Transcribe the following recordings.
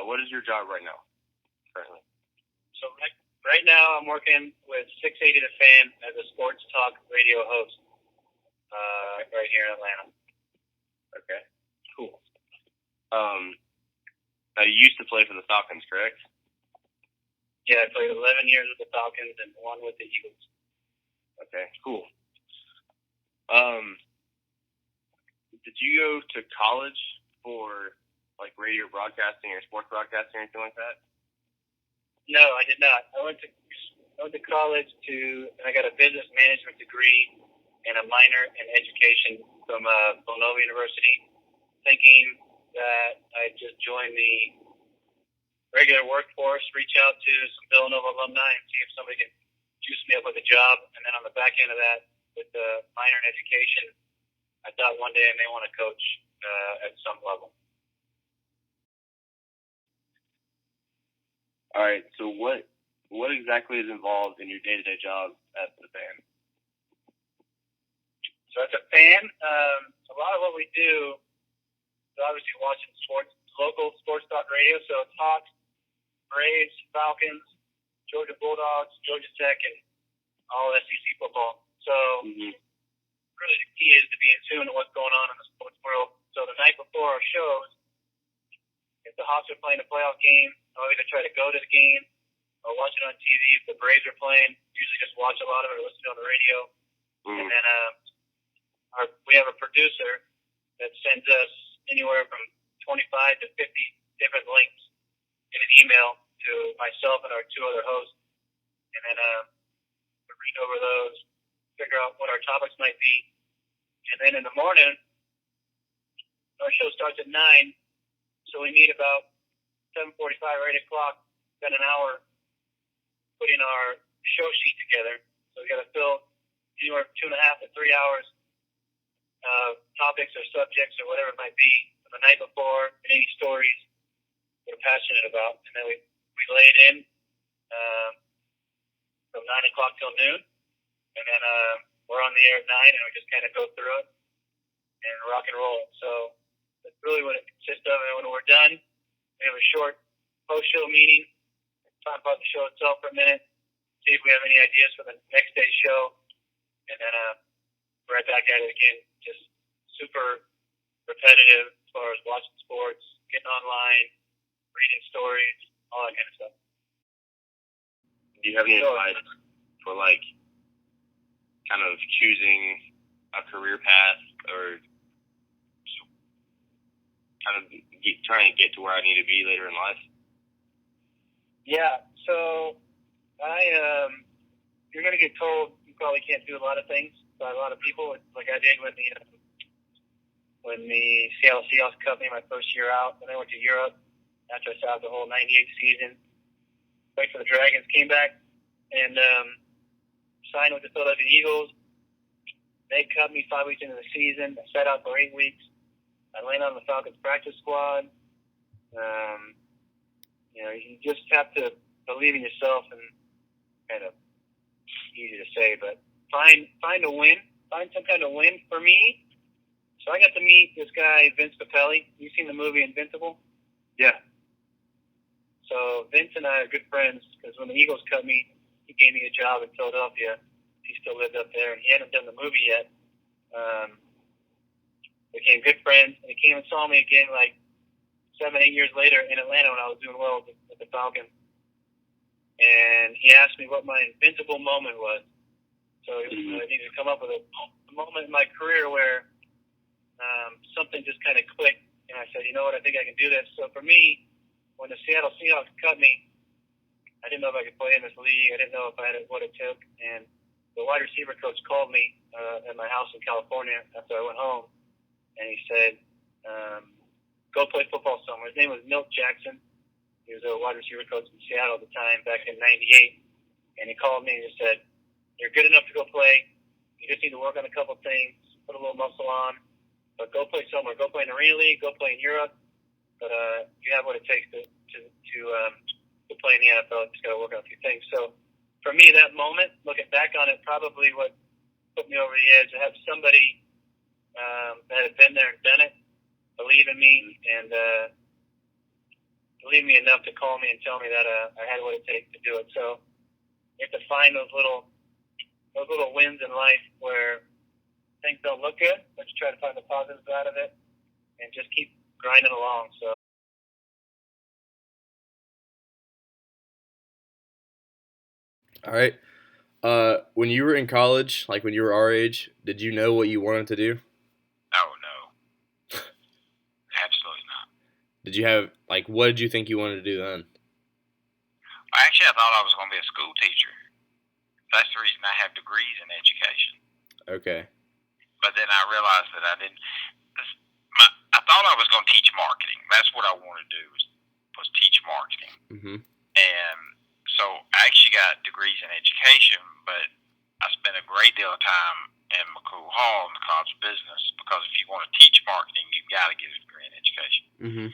What is your job right now, currently? So right now I'm working with 680 The Fan as a sports talk radio host right here in Atlanta. Okay, cool. Now you used to play for the Falcons, correct? Yeah, I played 11 years with the Falcons and 1 with the Eagles. Okay, cool. Did you go to college for like radio broadcasting or sports broadcasting or anything like that? No, I did not. I went to college and I got a business management degree and a minor in education from Villanova University, thinking that I'd just join the regular workforce, reach out to some Villanova alumni and see if somebody could juice me up with a job. And then on the back end of that, with the minor in education, I thought one day I may want to coach at some level. All right. So what exactly is involved in your day-to-day job at the Fan? So as a fan, a lot of what we do is obviously watching sports, local sports talk radio. So it's Hawks, Braves, Falcons, Georgia Bulldogs, Georgia Tech, and all SEC football. So really the key is to be in tune to what's going on in the sports world. So the night before our shows, if the Hawks are playing a playoff game, I'll either try to go to the game or watch it on TV. If the Braves are playing, usually just watch a lot of it or listen on the radio. And then we have a producer that sends us anywhere from 25 to 50 different links in an email to myself and our 2 other hosts. And then we read over those, figure out what our topics might be. And then in the morning, our show starts at 9, so we meet about 7:45 or 8 o'clock, spend an hour putting our show sheet together. So we got to fill anywhere from 2.5 to 3 hours of topics or subjects or whatever it might be the night before, and any stories we're passionate about. And then we lay it in from 9 o'clock till noon, and then we're on the air at 9, and we just kind of go through it and rock and roll. So that's really what it consists of. And when we're done, we have a short post-show meeting, talk about the show itself for a minute, see if we have any ideas for the next day's show, and then we're right back at it again. Just super repetitive as far as watching sports, getting online, reading stories, all that kind of stuff. Do you have any advice for like kind of choosing a career path or kind of trying to get to where I need to be later in life? Yeah, so you're going to get told you probably can't do a lot of things by a lot of people, like I did when the Seattle Seahawks cut me my first year out. Then I went to Europe after I sat out the whole 98 season. Played for the Dragons, came back and signed with the Philadelphia Eagles. They cut me 5 weeks into the season. I sat out for 8 weeks. I landed on the Falcons practice squad. You just have to believe in yourself, and kind of easy to say, but find a win. Find some kind of win for me. So I got to meet this guy, Vince Capelli. You seen the movie Invincible? Yeah. So Vince and I are good friends because when the Eagles cut me, he gave me a job in Philadelphia. He still lived up there, and he hadn't done the movie yet. Became good friends, and he came and saw me again like 7-8 years later in Atlanta when I was doing well with the Falcons. And he asked me what my invincible moment was. So I needed to come up with a moment in my career where something just kind of clicked, and I said, you know what, I think I can do this. So for me, when the Seattle Seahawks cut me, I didn't know if I could play in this league. I didn't know if I had what it took. And the wide receiver coach called me at my house in California after I went home, and he said, go play football somewhere. His name was Milt Jackson. He was a wide receiver coach in Seattle at the time, back in '98. And he called me and he said, you're good enough to go play. You just need to work on a couple things, put a little muscle on, but go play somewhere. Go play in the Arena League, go play in Europe. But you have what it takes to play in the NFL. You just got to work on a few things. So for me, that moment, looking back on it, probably what put me over the edge, to have somebody that had been there and done it, believe in me, and believe me enough to call me and tell me that I had what it takes to do it. So you have to find those little wins in life where things don't look good, but you try to find the positives out of it and just keep grinding along. So. All right. When you were in college, like when you were our age, did you know what you wanted to do? Oh, no. Absolutely not. Did you have, like, what did you think you wanted to do then? Actually, I thought I was going to be a school teacher. That's the reason I have degrees in education. Okay. But then I realized that I didn't. I thought I was going to teach marketing. That's what I wanted to do was teach marketing. Mm-hmm. And so I actually got degrees in education, but I spent a great deal of time in McGee Hall in the College of Business because if you want to teach marketing, you've got to get a degree in education. Mm-hmm.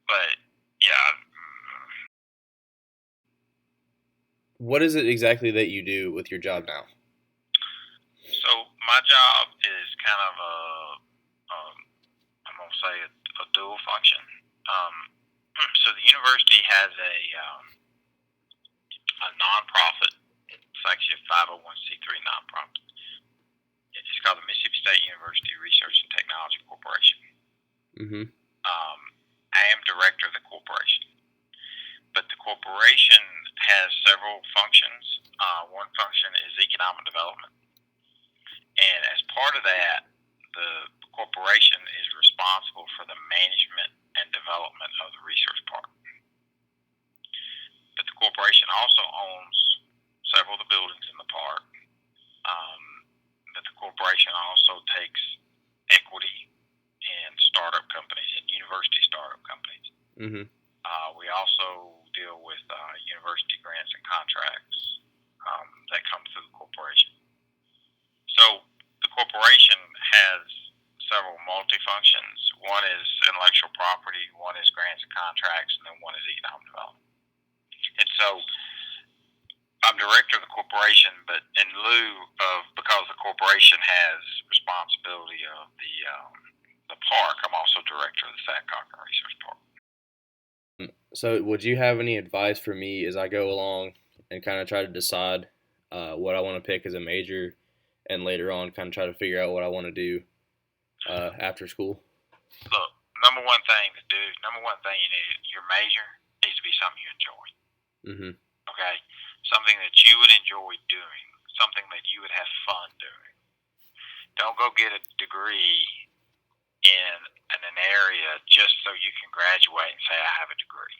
But yeah. What is it exactly that you do with your job now? So my job is kind of I'm going to say a dual function. So the university has a nonprofit. It's actually a 501c3 nonprofit. It's called the Mississippi State University Research and Technology Corporation. Mm-hmm. I am director of the corporation. But the corporation has several functions. One function is economic development. And as part of that, the corporation is responsible for the management and development of the research part. But the corporation also owns several of the buildings in the park. But the corporation also takes equity in startup companies and university startup companies. Mm-hmm. We also deal with university grants and contracts that come through the corporation. So the corporation has several multifunctions. One is intellectual property, one is grants and contracts, and then one is economic development. And so I'm director of the corporation, but in lieu of, because the corporation has responsibility of the park, I'm also director of the Sackcock Research Park. So would you have any advice for me as I go along and kind of try to decide what I want to pick as a major and later on kind of try to figure out what I want to do after school? Look, number one thing you need, your major needs to be something you enjoy. Mm-hmm. Okay? Something that you would enjoy doing, something that you would have fun doing. Don't go get a degree in an area just so you can graduate and say, I have a degree.